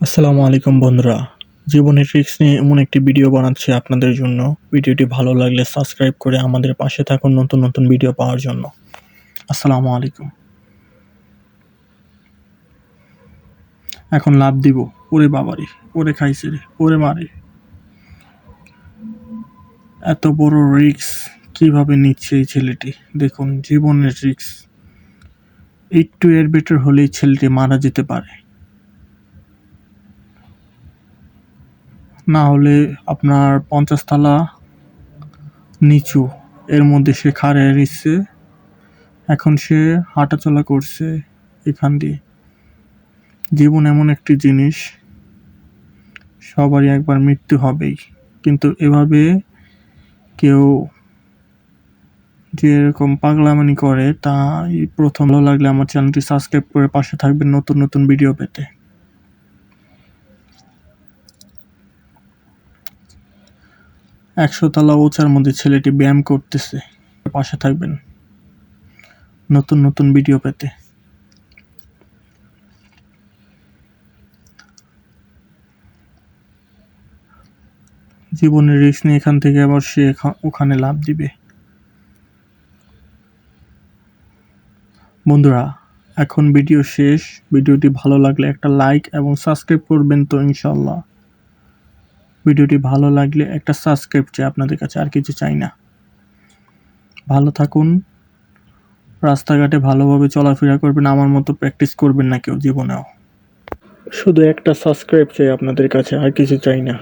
আসসালামু আলাইকুম বন্ধুরা, জীবনের ট্রিক্স নিয়ে এমন একটি ভিডিও বানাচ্ছি আপনাদের জন্য। ভিডিওটি ভালো লাগলে সাবস্ক্রাইব করে আমাদের পাশে থাকুন নতুন নতুন ভিডিও পাওয়ার জন্য। আসসালামু আলাইকুম। এখন লাভ দিব। ওরে বাবারে, ওরে খাইছে রে, ওরে মারে। এত বড় রিক্স কিভাবে নিচ্ছে এই ছেলেটি, দেখুন জীবনের রিক্স। একটু এর বেটার হলেই ছেলেটি মারা যেতে পারে, না হলে আপনার 50 তলা নিচু এর মধ্যে সে খাড়ে দিচ্ছে। এখন সে হাঁটাচলা করছে এখান দিয়ে। জীবন এমন একটি জিনিস, সবারই একবার মৃত্যু হবেই, কিন্তু এভাবে কেউ যে এরকম পাগলামানি করে তা এই প্রথম। ভালো লাগলে আমার চ্যানেলটি সাবস্ক্রাইব করে পাশে থাকবেন নতুন নতুন ভিডিও পেতে। 100 তলা উঁচার মধ্যে ছেলেটি ব্যায়াম করতেছে, পাশে থাকবেন নতুন নতুন ভিডিও পেতে। জীবনের রিস্ক নিয়ে এখান থেকে আবার সে ওখানে লাভ দিবে। বন্ধুরা, এখন ভিডিও শেষ। ভিডিওটি ভালো লাগলে একটা লাইক এবং সাবস্ক্রাইব করবেন তো ইনশাল্লাহ। ভিডিওটি ভালো লাগলে একটা সাবস্ক্রাইব চাই আপনাদের কাছে, আর কিছু চাই না। ভালো থাকুন, রাস্তাঘাটে ভালোভাবে চলাফেরা করবেন, আমার মতো প্র্যাকটিস করবেন না কেউ জীবনেও। শুধু একটা সাবস্ক্রাইব চাই আপনাদের কাছে, আর কিছু চাই না।